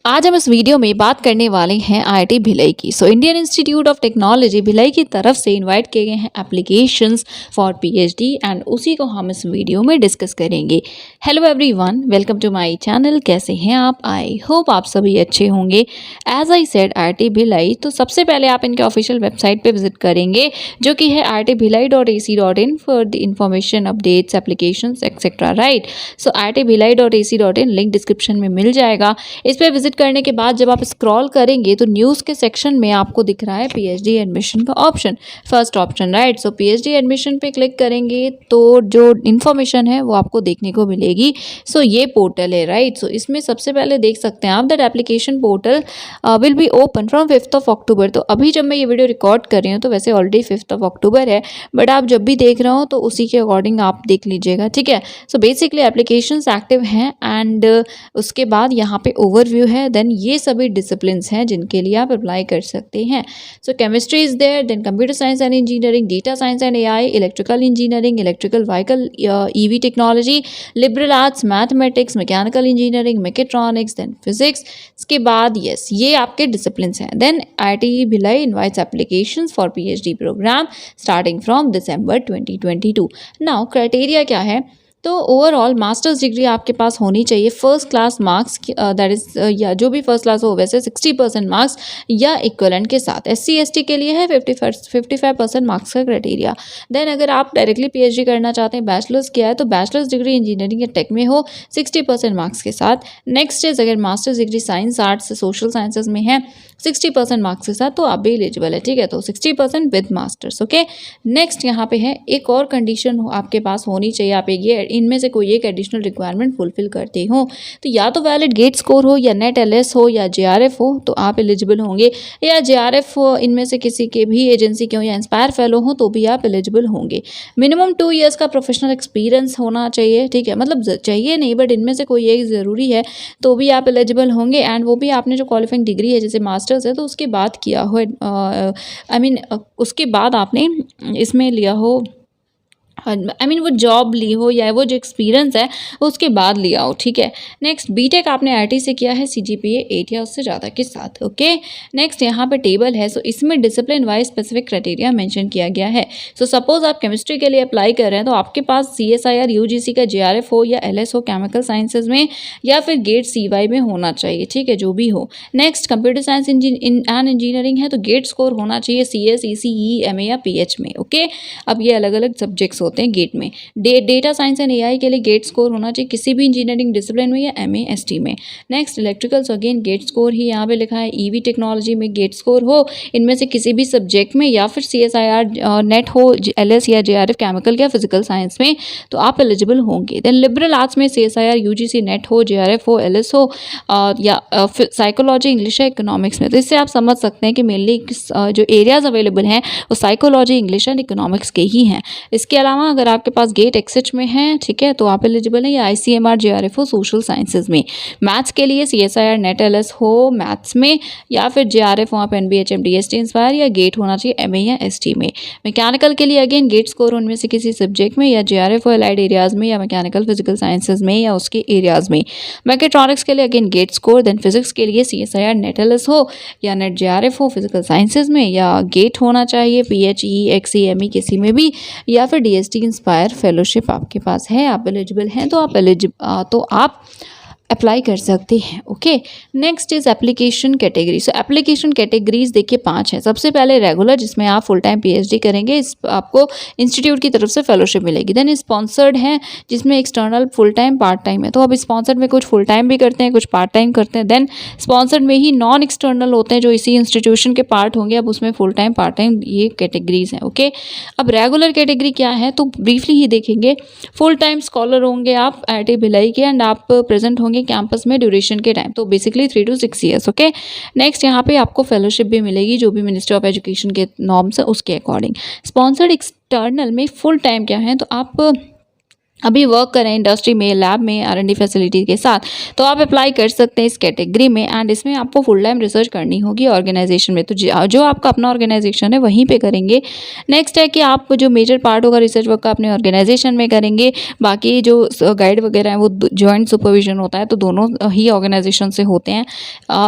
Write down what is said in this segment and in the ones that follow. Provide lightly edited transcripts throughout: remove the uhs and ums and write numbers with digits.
आज हम इस वीडियो में बात करने वाले हैं आईआईटी भिलाई की। Indian institute of technology Bhilai की तरफ से इनवाइट किए गए हैं एप्लीकेशंस फॉर पीएचडी एंड उसी को हम इस वीडियो में डिस्कस करेंगे। Hello everyone, welcome to my channel. कैसे हैं आप? आई होप आप सभी अच्छे होंगे। As I said IIT Bhilai, तो सबसे पहले आप इनके ऑफिशियल वेबसाइट पे विजिट करेंगे जो कि है iitbhilai.ac.in for the information, updates, applications etcetera, right. iitbhilai.ac.in link description में मिल जाएगा। इस पर विजिट करने के बाद जब आप स्क्रॉल करेंगे तो न्यूज़ के सेक्शन में आपको दिख रहा है पीएचडी एडमिशन का option, first option, right. PhD admission पे क्लिक करेंगे तो जो इन्फॉर्मेशन है वो आपको देखने को मिलेगी। ये पोर्टल है, राइट। इसमें सबसे पहले देख सकते हैं आप that application portal will be open from 5 अक्टूबर। तो अभी जब मैं ये वीडियो रिकॉर्ड कर रही हूँ तो वैसे ऑलरेडी 5 अक्टूबर है, बट आप जब भी देख रहे हो तो उसी के अकॉर्डिंग आप देख लीजिएगा, ठीक है। बेसिकली एप्लीकेशंस एक्टिव हैं एंड उसके बाद यहाँ पे ओवरव्यू है। देन ये सभी डिसिप्लिन्स हैं जिनके लिए आप अप्लाई कर सकते हैं। Chemistry is there, then computer science and engineering, data science and AI, electrical engineering, electrical vehicle EV technology, liberal arts, mathematics, mechanical engineering, mechatronics, then physics. इसके बाद यस, ये आपके डिसिप्लिन्स हैं। Then IIT Bhilai invites applications for PhD programme starting from December 2022। Now criteria क्या है? तो overall masters degree आपके पास होनी चाहिए, first class marks, that is या जो भी फर्स्ट क्लास हो, वैसे 60% मार्क्स या इक्वलेंट के साथ। एससी एसटी के लिए है 55% मार्क्स का क्राइटेरिया। देन अगर आप डायरेक्टली पीएचडी करना चाहते हैं, बैचलर्स किया है, तो बैचलर्स डिग्री इंजीनियरिंग या टेक में हो 60% मार्क्स के साथ। नेक्स्ट इज अगर masters degree science, arts, social sciences में है 60% मार्क्स के साथ, तो आप भी एलिजिबल है, ठीक है। तो 60% विद मास्टर्स, ओके। नेक्स्ट यहाँ पे है एक और कंडीशन आपके पास होनी चाहिए, आप ये इनमें से कोई एक एडिशनल रिक्वायरमेंट फुलफिल करते हो, तो या तो वैलिड गेट स्कोर हो, या नेट एलएस हो, या जेआरएफ हो, तो आप एलिजिबल होंगे। या जेआरएफ इनमें से किसी के भी एजेंसी के हो, या इंस्पायर फेलो हो, तो भी आप एलिजिबल होंगे। मिनिमम 2 ईयर्स का प्रोफेशनल एक्सपीरियंस होना चाहिए, ठीक है। मतलब चाहिए नहीं, बट इनमें से कोई एक ज़रूरी है, तो भी आप एलिजिबल होंगे। एंड वो भी आपने जो क्वालिफाइंग डिग्री है, जैसे मास्टर्स है, तो उसके बाद किया हो, उसके बाद आपने इसमें लिया हो, वो जॉब ली हो, या वो जो एक्सपीरियंस है वो उसके बाद लिया हो, ठीक है। नेक्स्ट बीटेक आपने आईआईटी से किया है, सीजीपीए 8 या उससे ज़्यादा के साथ, ओके। नेक्स्ट यहाँ पे टेबल है, इसमें discipline wise specific criteria mention किया गया है। सपोज आप केमिस्ट्री के लिए अप्लाई कर रहे हैं, तो आपके पास CSIR UGC का JRF हो, या LS हो केमिकल साइंसेज में, या फिर गेट CY में होना चाहिए, ठीक है, जो भी हो। Next computer science and engineering है, तो गेट स्कोर होना चाहिए CS, EC, EE, MA या PH में, ओके। अब ये अलग अलग सब्जेक्ट्स होते हैं गेट में। डेटा साइंस एंड एआई के लिए गेट स्कोर होना चाहिए किसी भी इंजीनियरिंग डिसिप्लिन में, या MA ST में। Next electricals, again GATE score ही यहाँ पे लिखा है। ईवी टेक्नोलॉजी में गेट स्कोर हो इनमें से किसी भी सब्जेक्ट में, या फिर CSIR नेट हो, LS या JRF केमिकल या फिजिकल साइंस में, तो आप एलिजिबल होंगे। देन लिबरल आर्ट्स में CSIR UGC नेट हो, JRF हो, LS हो, या साइकोलॉजी, इंग्लिश या इकोनॉमिक्स में। तो इससे आप समझ सकते हैं कि मेनली जो एरियाज अवेलेबल हैं वो साइकोलॉजी, इंग्लिश एंड इकोनॉमिक्स के ही हैं। इसके अलावा अगर आपके पास गेट एक्सेच में है, ठीक है, तो आप एलिजिबल है, या ICMR JRF हो सोशल साइंसेज में। मैथ्स के लिए CSIR नेट LS हो मैथ्स में, या फिर JRF हो आप NBHM DST इंस्पायर, या गेट होना चाहिए MA या ST में। मैकेनिकल के लिए अगेन गेट स्कोर उनमें से किसी सब्जेक्ट में, या JRF हो एलाइड एरियाज में, या मैकेनिकल फिजिकल साइंसेज में, या उसके एरियाज में। मैकेट्रॉनिक्स के लिए again GATE score. Then physics के लिए CSIR नेट LS हो, या नेट JRF हो फिजिकल साइंसेज में, या गेट होना चाहिए PHE, XE, ME किसी में भी, या फिर DST इंस्पायर फेलोशिप आपके पास है, आप एलिजिबल हैं, तो आप अप्लाई कर सकते हैं, okay. Next is application category. Application categories देखिए 5 हैं। सबसे पहले रेगुलर, जिसमें आप फुल टाइम पीएचडी करेंगे, इस आपको इंस्टीट्यूट की तरफ से फेलोशिप मिलेगी। देन स्पॉन्सर्ड है, जिसमें external, full time, part time है। तो अब स्पॉन्सर्ड में कुछ फुल टाइम भी करते हैं, कुछ पार्ट टाइम करते हैं। देन स्पॉन्सर्ड में ही नॉन एक्सटर्नल होते हैं, जो इसी इंस्टीट्यूशन के पार्ट होंगे, अब उसमें फुल टाइम, पार्ट टाइम, ये कैटेगरीज हैं, ओके। अब रेगुलर कैटेगरी क्या है, तो ब्रीफली ही देखेंगे। फुल टाइम स्कॉलर होंगे आप आईआईटी भिलाई के, एंड आप प्रेजेंट होंगे कैंपस में ड्यूरेशन के टाइम, तो basically 3 to 6 years, okay. Next यहाँ पे आपको फेलोशिप भी मिलेगी, जो भी मिनिस्ट्री ऑफ एजुकेशन के नॉर्म्स है उसके अकॉर्डिंग। स्पॉन्सर्ड एक्सटर्नल में फुल टाइम क्या है, तो आप अभी वर्क करें इंडस्ट्री में, लैब में, R&D फैसिलिटी के साथ, तो आप अप्लाई कर सकते हैं इस कैटेगरी में। एंड इसमें आपको फुल टाइम रिसर्च करनी होगी ऑर्गेनाइजेशन में, तो जो आपका अपना ऑर्गेनाइजेशन है वहीं पे करेंगे। नेक्स्ट है कि आप जो मेजर पार्ट होगा रिसर्च वर्क का अपने ऑर्गेनाइजेशन में करेंगे, बाकी जो गाइड वगैरह है वो जॉइंट सुपरविजन होता है, तो दोनों ही ऑर्गेनाइजेशन से होते हैं।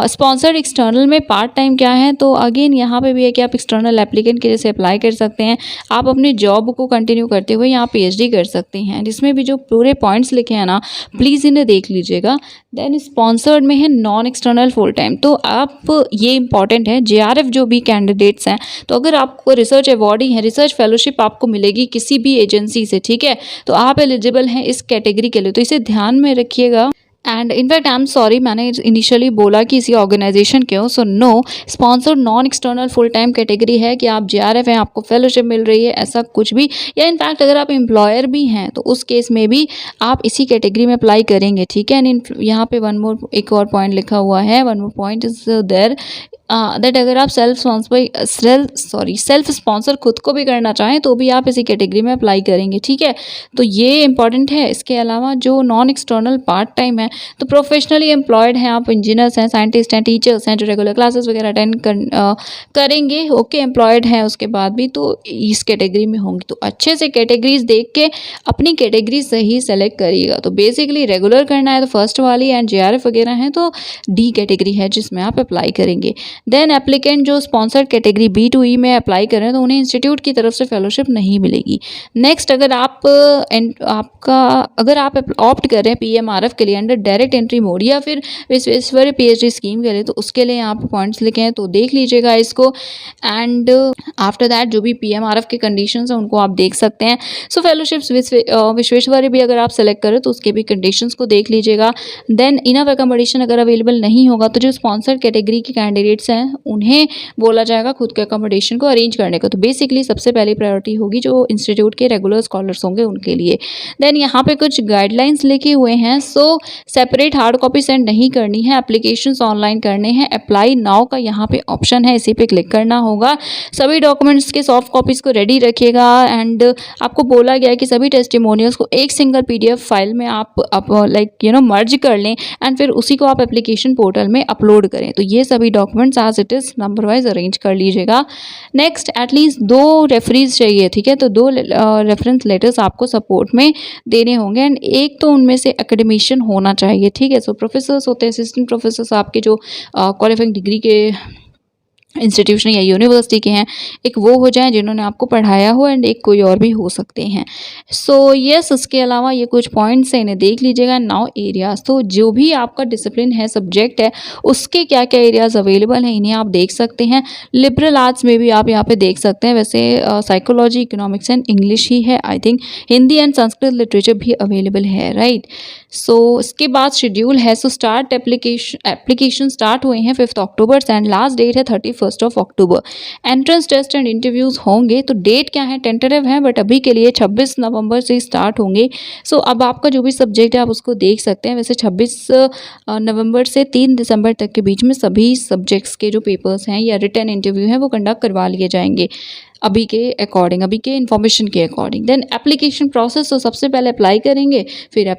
स्पॉन्सर्ड एक्सटर्नल में पार्ट टाइम क्या है, तो अगेन यहाँ पे भी है कि आप एक्सटर्नल एप्लीकेंट के जैसे अप्लाई कर सकते हैं। आप अपनी जॉब को कंटिन्यू करते हुए यहाँ PhD कर सकते हैं, जिसमें भी जो पूरे पॉइंट्स लिखे हैं ना, प्लीज़ इन्हें देख लीजिएगा। देन स्पॉन्सर्ड में है नॉन एक्सटर्नल फुल टाइम, तो आप ये इंपॉर्टेंट है JRF जो भी कैंडिडेट्स हैं, तो अगर आपको रिसर्च अवॉर्डी है, रिसर्च फेलोशिप आपको मिलेगी किसी भी एजेंसी से, ठीक है, तो आप एलिजिबल हैं इस कैटेगरी के लिए, तो इसे ध्यान में रखिएगा। And in fact I am sorry, मैंने इनिशियली बोला कि इसी ऑर्गेनाइजेशन के हो, so no, sponsored non external full time category है कि आप JRF हैं, आपको फेलोशिप मिल रही है, ऐसा कुछ भी, या इनफैक्ट अगर आप एम्प्लॉयर भी हैं तो उस केस में भी आप इसी कैटेगरी में अप्लाई करेंगे, ठीक है। एंड यहाँ पे एक और पॉइंट लिखा हुआ है, one more point is there that अगर आप सेल्फ स्पॉन्सर खुद को भी करना चाहें तो भी आप इसी कैटेगरी में अप्लाई करेंगे, ठीक है, तो ये इंपॉर्टेंट है। इसके अलावा जो नॉन एक्सटर्नल पार्ट टाइम है, तो प्रोफेशनली एम्प्लॉयड हैं, आप इंजीनियर्स हैं, साइंटिस्ट हैं, टीचर्स हैं जो रेगुलर क्लासेस वगैरह अटेंड करेंगे, ओके, एम्प्लॉयड हैं उसके बाद भी, तो इस कैटेगरी में होंगे। तो अच्छे से कैटेगरीज देख के अपनी कैटेगरी सही सेलेक्ट करिएगा। तो बेसिकली रेगुलर करना है तो फर्स्ट वाली, एंड JRF वगैरह हैं तो D कैटेगरी है जिसमें आप अप्लाई करेंगे। देन एप्लीकेंट जो sponsored category B to E में अप्लाई करें तो उन्हें इंस्टीट्यूट की तरफ से फेलोशिप नहीं मिलेगी। नेक्स्ट, अगर आप ऑप्ट करें PMRF के लिए अंडर डायरेक्ट एंट्री मोड या फिर विश्वेश्वरैया PhD स्कीम के लिए, तो उसके लिए यहाँ पे पॉइंट्स लिखे हैं, तो देख लीजिएगा इसको। एंड आफ्टर दैट जो भी PMRF के कंडीशंस हैं उनको आप देख सकते हैं। सो फेलोशिप्स विश्वेश्वरैया भी अगर आप सेलेक्ट करें तो उसके भी कंडीशंस को देख लीजिएगा। देन इनफ अकोमोडेशन अगर अवेलेबल नहीं होगा तो जो स्पॉन्सर्ड कैटेगरी के कैंडिडेट्स हैं उन्हें बोला जाएगा खुद के अकोमोडेशन को अरेंज करने को। तो बेसिकली सबसे पहली प्रायोरिटी होगी जो इंस्टीट्यूट के रेगुलर स्कॉलर्स होंगे उनके लिए। देन यहाँ पे कुछ गाइडलाइंस लिखे हुए हैं। सो सेपरेट हार्ड कॉपी सेंड नहीं करनी है, एप्लीकेशंस ऑनलाइन करने हैं। अप्लाई नाउ का यहाँ पे ऑप्शन है, इसी पे क्लिक करना होगा। सभी डॉक्यूमेंट्स के सॉफ्ट कॉपीज़ को रेडी रखिएगा। एंड आपको बोला गया है कि सभी टेस्टिमोनियल्स को एक सिंगल PDF फाइल में आप मर्ज कर लें एंड फिर उसी को आप एप्लीकेशन पोर्टल में अपलोड करें। तो ये सभी documents as it is number wise arrange कर लीजिएगा। नेक्स्ट, एटलीस्ट 2 रेफरीज चाहिए, ठीक है, तो 2 रेफरेंस लेटर्स आपको सपोर्ट में देने होंगे एंड एक तो उनमें से एकेडमिशियन होना चाहिए, ठीक है। सो प्रोफेसर्स होते हैं, असिस्टेंट प्रोफेसर्स आपके जो क्वालिफाइंग डिग्री के इंस्टीट्यूशन या यूनिवर्सिटी के हैं, एक वो हो जाएं जिन्होंने आपको पढ़ाया हो एंड एक कोई और भी हो सकते हैं। सो यस, उसके अलावा ये कुछ पॉइंट्स हैं, इन्हें देख लीजिएगा। नाउ एरियाज़, तो जो भी आपका डिसिप्लिन है, सब्जेक्ट है, उसके क्या क्या एरियाज़ अवेलेबल हैं इन्हें आप देख सकते हैं। लिबरल आर्ट्स में भी आप यहाँ पे देख सकते हैं। वैसे साइकोलॉजी, इकोनॉमिक्स एंड इंग्लिश ही है, I think Hindi and Sanskrit literature भी अवेलेबल है, राइट। सो इसके बाद शेड्यूल है। सो स्टार्ट एप्लीकेशन स्टार्ट हुए हैं 5 अक्टूबर से एंड लास्ट डेट है 31 अक्टूबर। एंट्रेंस टेस्ट एंड इंटरव्यूज़ होंगे। तो डेट क्या है, टेंटेटिव है, बट अभी के लिए 26 नवंबर से स्टार्ट होंगे। सो अब आपका जो भी सब्जेक्ट है आप उसको देख सकते हैं। वैसे 26 नवंबर से 3 दिसंबर तक के बीच में सभी सब्जेक्ट्स के जो पेपर्स हैं या रिटन इंटरव्यू हैं वो कंडक्ट करवा लिए जाएंगे अभी के अकॉर्डिंग, अभी के इन्फॉर्मेशन के अकॉर्डिंग। देन एप्लीकेशन प्रोसेस, तो सबसे पहले अप्लाई करेंगे, फिर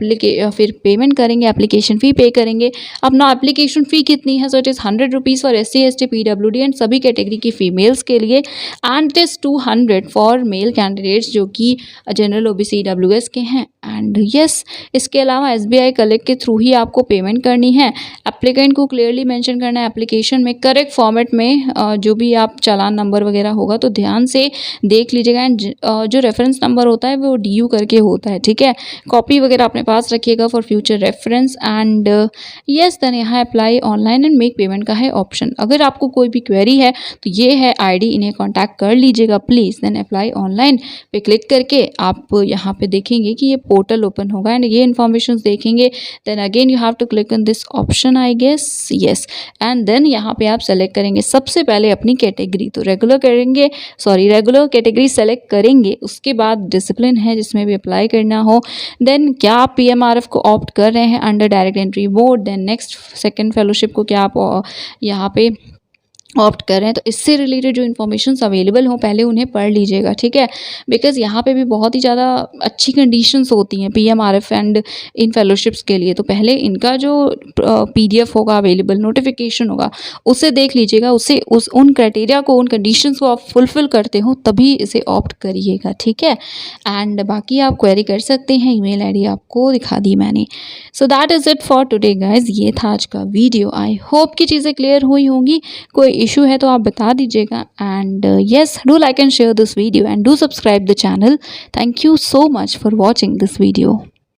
पेमेंट करेंगे, एप्लीकेशन फ़ी पे करेंगे। अब ना एप्लीकेशन फ़ी कितनी है, so it is 100 rupees for SC ST PWD and सभी कैटेगरी की फीमेल्स के लिए, and it is 200 for male candidates जो कि जनरल OBC EWS के हैं। एंड यस, इसके अलावा SBI कलेक्ट के थ्रू ही आपको पेमेंट करनी है। एप्लीकेंट को क्लियरली मेंशन करना है एप्लीकेशन में, करेक्ट फॉर्मेट में, जो भी आप चालान नंबर वगैरह होगा तो ध्यान से देख लीजिएगा। एंड जो रेफरेंस नंबर होता है वो DU करके होता है, ठीक है। कॉपी वगैरह अपने पास रखिएगा for future reference. And yes, then यहाँ apply online and make payment का है ऑप्शन। अगर आपको कोई भी क्वेरी है तो ये है ID, इन्हें कॉन्टैक्ट कर लीजिएगा प्लीज़। देन अप्लाई ऑनलाइन पे क्लिक करके आप यहाँ पे देखेंगे कि ये पोर्टल ओपन होगा एंड ये इन्फॉर्मेशन देखेंगे। Then again you have to click on this option, I guess, yes. And then यहाँ पे आप सेलेक्ट करेंगे सबसे पहले अपनी कैटेगरी, तो रेगुलर कैटेगरी सेलेक्ट करेंगे। उसके बाद डिसिप्लिन है जिसमें भी अप्लाई करना हो। देन क्या आप PMRF को ऑप्ट कर रहे हैं under direct entry mode. Then next, second fellowship को क्या आप यहाँ पे ऑप्ट कर रहे हैं, तो इससे रिलेटेड जो इन्फॉर्मेशंस अवेलेबल हों पहले उन्हें पढ़ लीजिएगा, ठीक है। बिकॉज़ यहाँ पे भी बहुत ही ज़्यादा अच्छी कंडीशंस होती हैं पीएमआरएफ एंड इन फेलोशिप्स के लिए। तो पहले इनका जो पीडीएफ होगा अवेलेबल, नोटिफिकेशन होगा, उसे देख लीजिएगा। उससे उन क्राइटेरिया को, उन कंडीशंस को आप फुलफिल करते हो तभी इसे ऑप्ट करिएगा, ठीक है। एंड बाकी आप क्वेरी कर सकते हैं, ईमेल आईडी आपको दिखा दी मैंने। So that is it for today guys. ये था आज का वीडियो। आई होप कि चीज़ें क्लियर हुई होंगी। कोई इशू है तो आप बता दीजिएगा। And yes, do like and share this video and do subscribe the channel. Thank you so much for watching this video.